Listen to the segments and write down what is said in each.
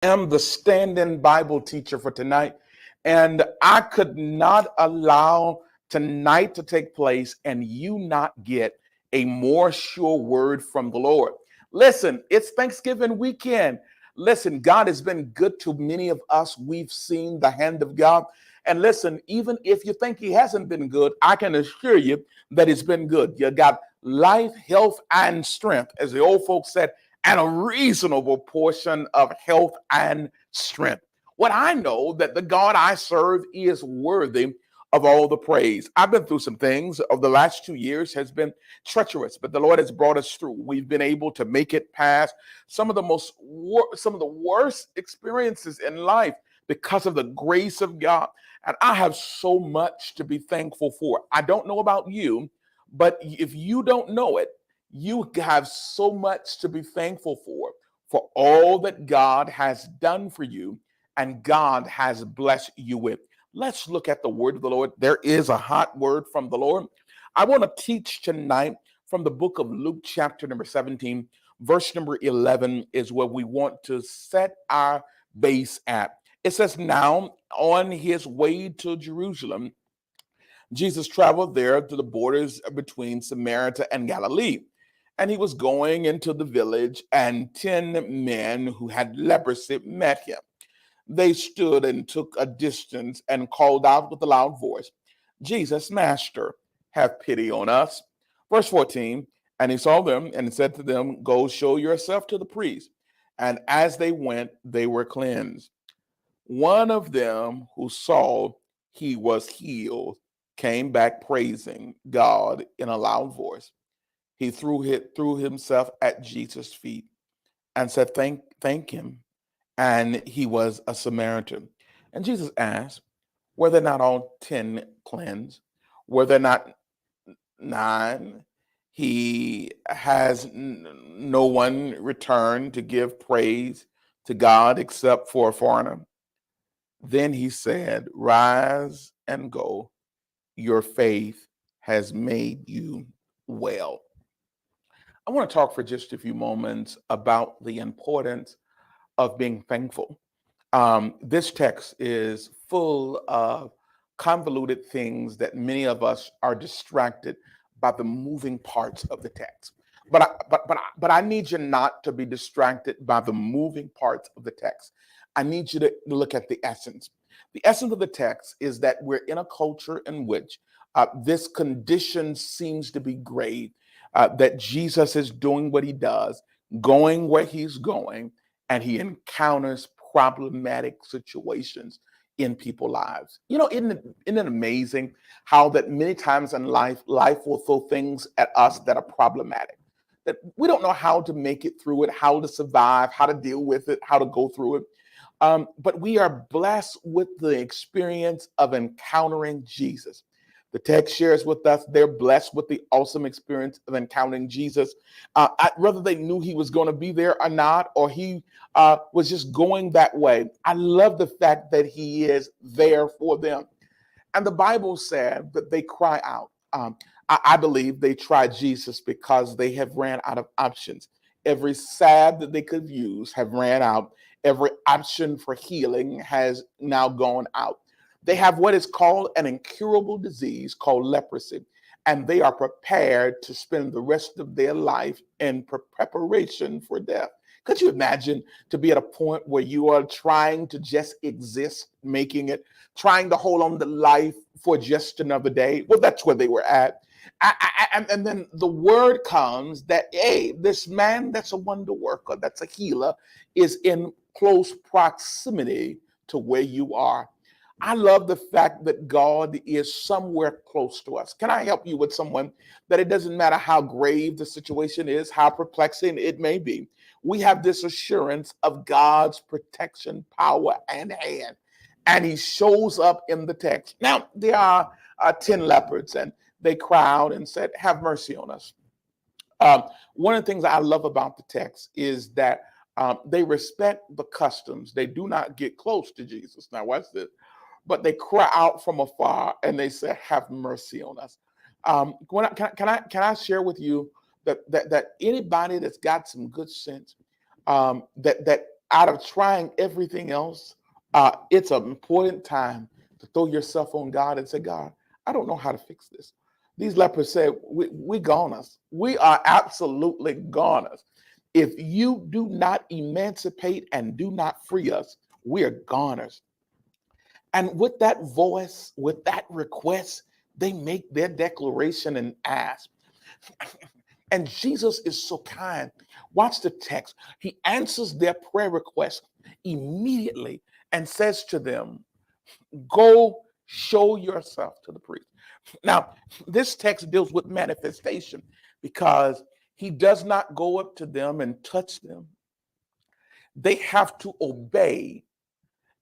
am the stand-in Bible teacher for tonight, and I could not allow tonight to take place and you not get a more sure word from the Lord. Listen, it's Thanksgiving weekend. Listen, God has been good to many of us. We've seen the hand of God. And listen, even if you think He hasn't been good, I can assure you that it's been good. You got life, health, and strength, as the old folks said, and a reasonable portion of health and strength. What I know that the God I serve is worthy of all the praise. I've been through some things over the last 2 years has been treacherous, but the Lord has brought us through. We've been able to make it past some of the worst experiences in life because of the grace of God. And I have so much to be thankful for. I don't know about you, but if you don't know it, you have so much to be thankful for all that God has done for you and God has blessed you with. Let's look at the word of the Lord. There is a hot word from the Lord. I want to teach tonight from the book of Luke, chapter number 17, verse number 11 is where we want to set our base at. It says, now on his way to Jerusalem, Jesus traveled there to the borders between Samaria and Galilee. And he was going into the village, and 10 men who had leprosy met him. They stood and took a distance and called out with a loud voice, Jesus, Master, have pity on us. Verse 14, and he saw them and said to them, go show yourself to the priest. And as they went, they were cleansed. One of them who saw he was healed came back praising God in a loud voice. He threw himself at Jesus' feet and said, thank him. And he was a Samaritan. And Jesus asked, were they not all 10 cleansed? Were there not 9? He has no one returned to give praise to God except for a foreigner. Then he said, rise and go. Your faith has made you well. I want to talk for just a few moments about the importance of being thankful. This text is full of convoluted things that many of us are distracted by the moving parts of the text. But I need you not to be distracted by the moving parts of the text. I need you to look at the essence. The essence of the text is that we're in a culture in which this condition seems to be grave, that Jesus is doing what he does, going where he's going, and he encounters problematic situations in people's lives. You know, isn't it amazing how that many times in life will throw things at us that are problematic, that we don't know how to make it through it, how to survive, how to deal with it, how to go through it. But we are blessed with the experience of encountering Jesus. The text shares with us they're blessed with the awesome experience of encountering Jesus. Whether they knew he was going to be there or not, or he was just going that way, I love the fact that he is there for them. And the Bible said that they cry out. I believe they tried Jesus because they have ran out of options. Every salve that they could use have ran out. Every option for healing has now gone out. They have what is called an incurable disease called leprosy, and they are prepared to spend the rest of their life in preparation for death. Could you imagine to be at a point where you are trying to just exist, making it, trying to hold on to life for just another day? Well, that's where they were at. And then the word comes that, hey, this man that's a wonder worker, that's a healer, is in close proximity to where you are. I love the fact that God is somewhere close to us. Can I help you with someone that it doesn't matter how grave the situation is, how perplexing it may be? We have this assurance of God's protection, power, and hand. And he shows up in the text. Now, there are 10 leopards, and they cried and said, have mercy on us. One of the things I love about the text is that they respect the customs. They do not get close to Jesus. Now, watch this. But they cry out from afar and they say, have mercy on us. Can I share with you that anybody that's got some good sense, that out of trying everything else, it's an important time to throw yourself on God and say, God, I don't know how to fix this. These lepers said, we goners. We are absolutely goners. If you do not emancipate and do not free us, we are goners. And with that voice, with that request, they make their declaration and ask. And Jesus is so kind. Watch the text. He answers their prayer request immediately and says to them, go show yourself to the priest. Now, this text deals with manifestation because he does not go up to them and touch them. They have to obey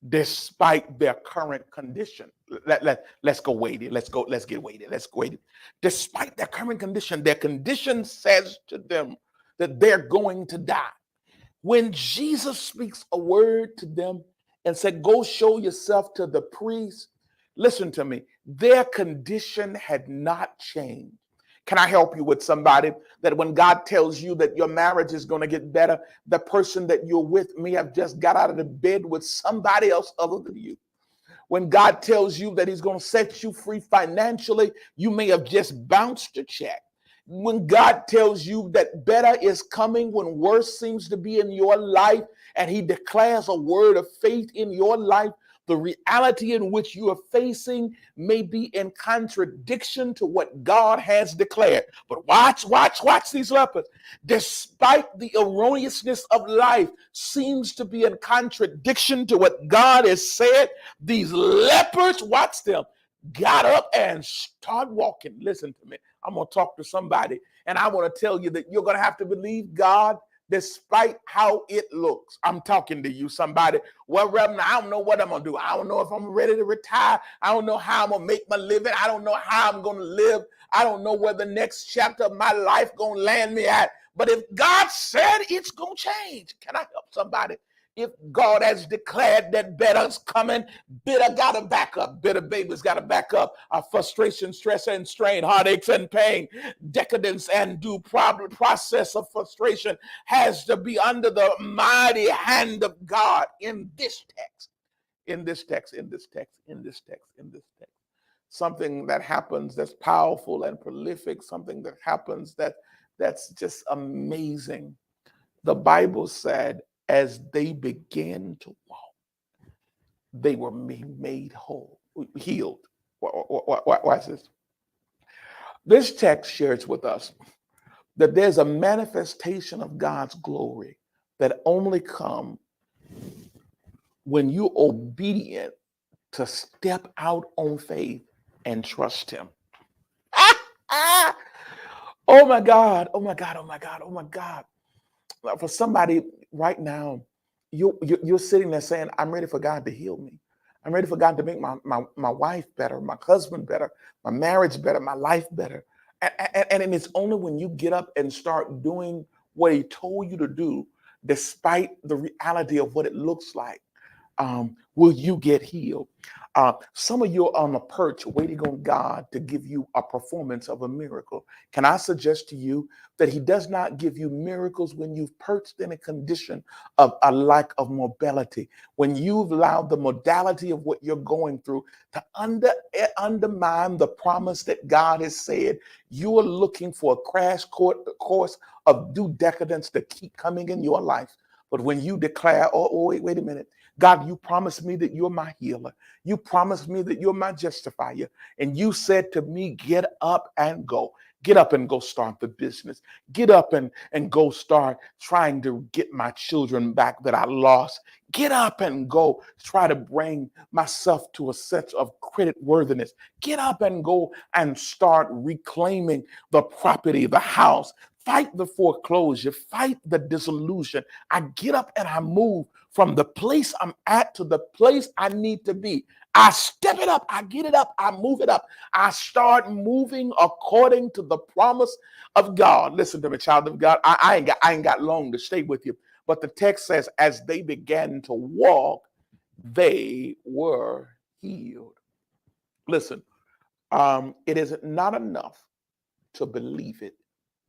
despite their current condition. Let's go weighted. Let's get weighted. Let's go weighted. Despite their current condition, their condition says to them that they're going to die. When Jesus speaks a word to them and said, go show yourself to the priest, listen to me, their condition had not changed. Can I help you with somebody that when God tells you that your marriage is going to get better, the person that you're with may have just got out of the bed with somebody else other than you? When God tells you that he's going to set you free financially, you may have just bounced a check. When God tells you that better is coming when worse seems to be in your life, and he declares a word of faith in your life, the reality in which you are facing may be in contradiction to what God has declared. But watch these lepers. Despite the erroneousness of life seems to be in contradiction to what God has said, these lepers, watch them, got up and start walking. Listen to me. I'm going to talk to somebody, and I want to tell you that you're going to have to believe God despite how it looks. I'm talking to you, somebody. Well, Reverend, I don't know what I'm going to do. I don't know if I'm ready to retire. I don't know how I'm going to make my living. I don't know how I'm going to live. I don't know where the next chapter of my life going to land me at. But if God said it's going to change, can I help somebody? If God has declared that better's coming, bitter got to back up. Bitter babies got to back up. Our frustration, stress, and strain, heartaches and pain, decadence and due process of frustration has to be under the mighty hand of God in this text. In this text, in this text, in this text, in this text. Something that happens that's powerful and prolific, something that happens that's just amazing. The Bible said, as they began to walk, they were made whole, healed. Watch this. This text shares with us that there's a manifestation of God's glory that only comes when you're obedient to step out on faith and trust him. Oh my God, oh my God, oh my God, oh my God. For somebody right now, you're sitting there saying, I'm ready for God to heal me. I'm ready for God to make my wife better, my husband better, my marriage better, my life better. And it's only when you get up and start doing what he told you to do, despite the reality of what it looks like, will you get healed? Some of you are on a perch waiting on God to give you a performance of a miracle. Can I suggest to you that he does not give you miracles when you've perched in a condition of a lack of mobility, when you've allowed the modality of what you're going through to undermine the promise that God has said. You are looking for a crash course of due decadence to keep coming in your life. But when you declare, wait a minute, God, you promised me that you're my healer. You promised me that you're my justifier. And you said to me, get up and go. Get up and go start the business. Get up and go start trying to get my children back that I lost. Get up and go try to bring myself to a sense of credit worthiness. Get up and go and start reclaiming the property, the house. Fight the foreclosure, fight the disillusion. I get up and I move from the place I'm at to the place I need to be. I step it up, I get it up, I move it up. I start moving according to the promise of God. Listen to me, child of God. I ain't got long to stay with you. But the text says, as they began to walk, they were healed. Listen, it is not enough to believe it.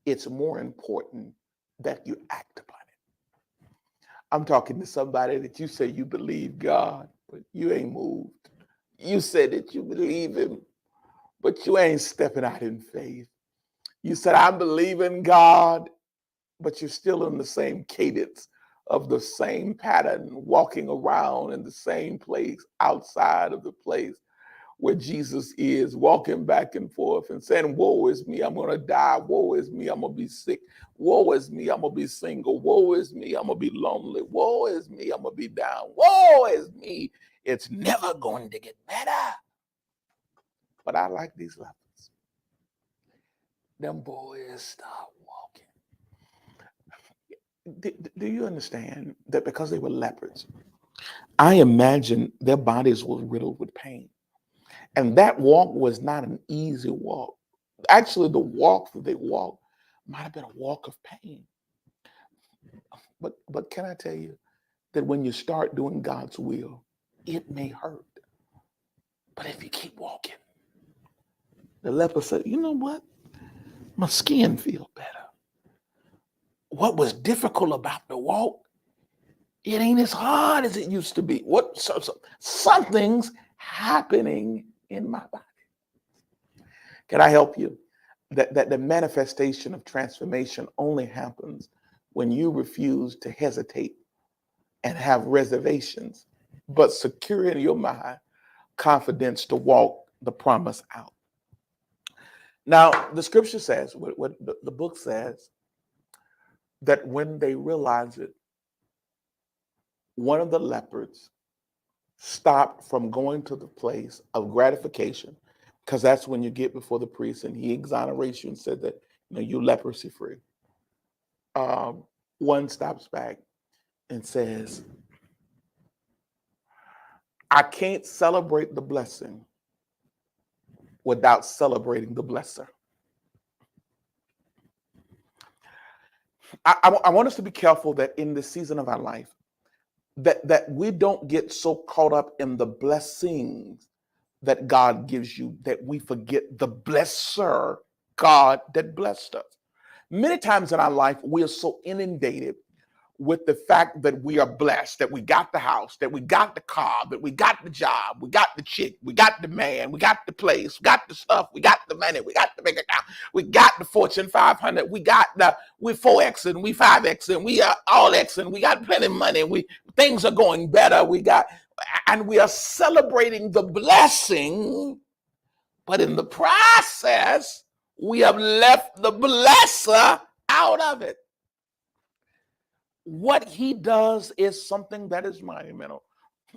It's more important that you act upon it. I'm talking to somebody that you say you believe God, but you ain't moved. You said that you believe him, but you ain't stepping out in faith. You said, I believe in God, but you're still in the same cadence of the same pattern, walking around in the same place outside of the place where Jesus is, walking back and forth and saying, woe is me, I'm going to die. Woe is me, I'm going to be sick. Woe is me, I'm going to be single. Woe is me, I'm going to be lonely. Woe is me, I'm going to be down. Woe is me, it's never going to get better. But I like these lepers. Them boys start walking. Do you understand that because they were lepers, I imagine their bodies were riddled with pain. And that walk was not an easy walk. Actually, the walk that they walked might have been a walk of pain. But can I tell you that when you start doing God's will, it may hurt. But if you keep walking, the leper said, you know what? My skin feels better. What was difficult about the walk, it ain't as hard as it used to be. Something's happening in my body. Can I help you? That the manifestation of transformation only happens when you refuse to hesitate and have reservations, but secure in your mind confidence to walk the promise out. Now, the scripture says, what the book says, that when they realized it, one of the lepers stopped from going to the place of gratification, because that's when you get before the priest and he exonerates you and said that, you're leprosy free. One stops back and says, I can't celebrate the blessing without celebrating the blesser. I want us to be careful that in this season of our life, that we don't get so caught up in the blessings that God gives you that we forget the blesser, God, that blessed us. Many times in our life, we are so inundated with the fact that we are blessed, that we got the house, that we got the car, that we got the job, we got the chick, we got the man, we got the place, we got the stuff, we got the money, we got the big account, we got the Fortune 500, we're 4X and we 5X and we are all X and we got plenty of money, things are going better, and we are celebrating the blessing, but in the process, we have left the blesser out of it. What he does is something that is monumental.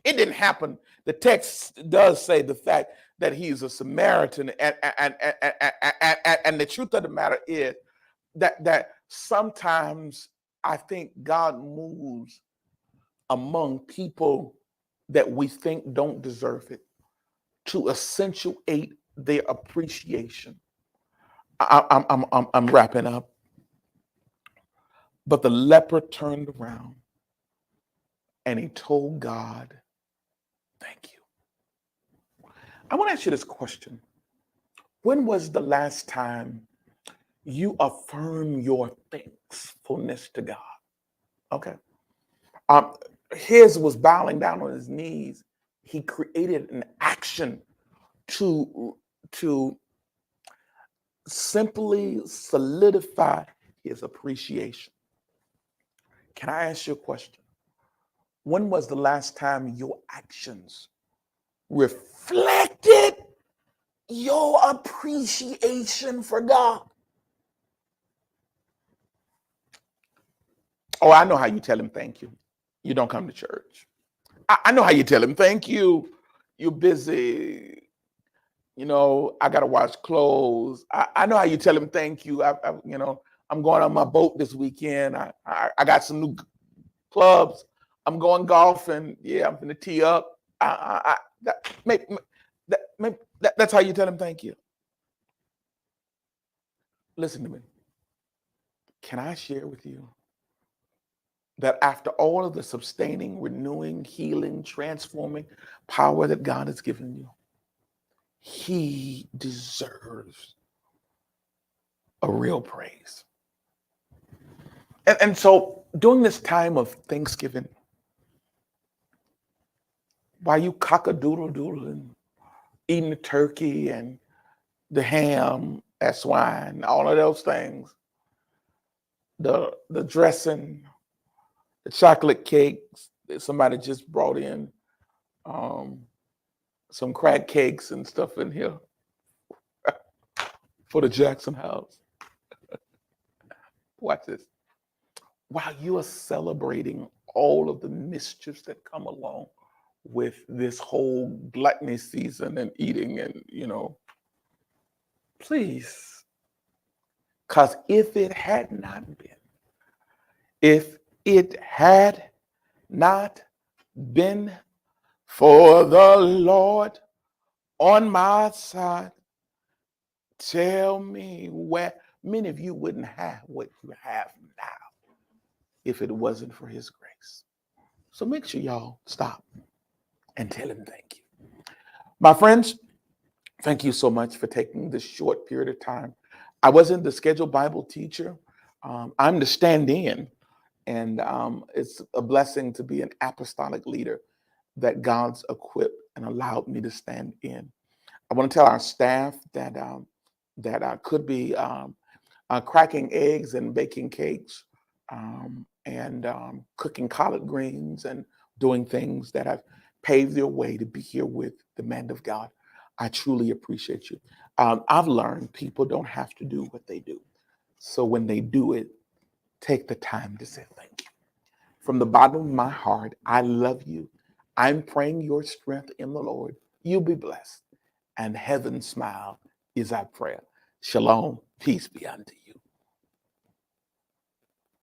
It didn't happen. The text does say the fact that he's a Samaritan, and the truth of the matter is that sometimes I think God moves among people that we think don't deserve it to accentuate their appreciation. I'm wrapping up. But the leper turned around and he told God, thank you. I want to ask you this question. When was the last time you affirmed your thankfulness to God? Okay. His was bowing down on his knees. He created an action to simply solidify his appreciation. Can I ask you a question? When was the last time your actions reflected your appreciation for God? Oh, I know how you tell him thank you. You don't come to church. I know how you tell him thank you. You're busy. I got to wash clothes. I know how you tell him thank you. I'm going on my boat this weekend. I got some new clubs. I'm going golfing. Yeah, I'm going to tee up. That's how you tell him thank you. Listen to me. Can I share with you that after all of the sustaining, renewing, healing, transforming power that God has given you, he deserves a real praise. And so During this time of Thanksgiving, while you cock-a-doodle-doodling, eating the turkey and the ham, that swine, all of those things, the dressing, the chocolate cakes that somebody just brought in, um, some crack cakes and stuff in here for the Jackson house. Watch this. While you are celebrating all of the mischiefs that come along with this whole gluttony season and eating and, please, because if it had not been for the Lord on my side, tell me where many of you wouldn't have what you have now if it wasn't for his grace. So make sure y'all stop and tell him thank you. My friends, thank you so much for taking this short period of time. I wasn't the scheduled Bible teacher. I'm the stand-in, and it's a blessing to be an apostolic leader that God's equipped and allowed me to stand in. I want to tell our staff that could be cracking eggs and baking cakes and cooking collard greens and doing things that have paved their way to be here with the man of God. I truly appreciate you. I've learned people don't have to do what they do. So when they do it, take the time to say thank you. From the bottom of my heart, I love you. I'm praying your strength in the Lord. You'll be blessed. And heaven's smile is our prayer. Shalom. Peace be unto you.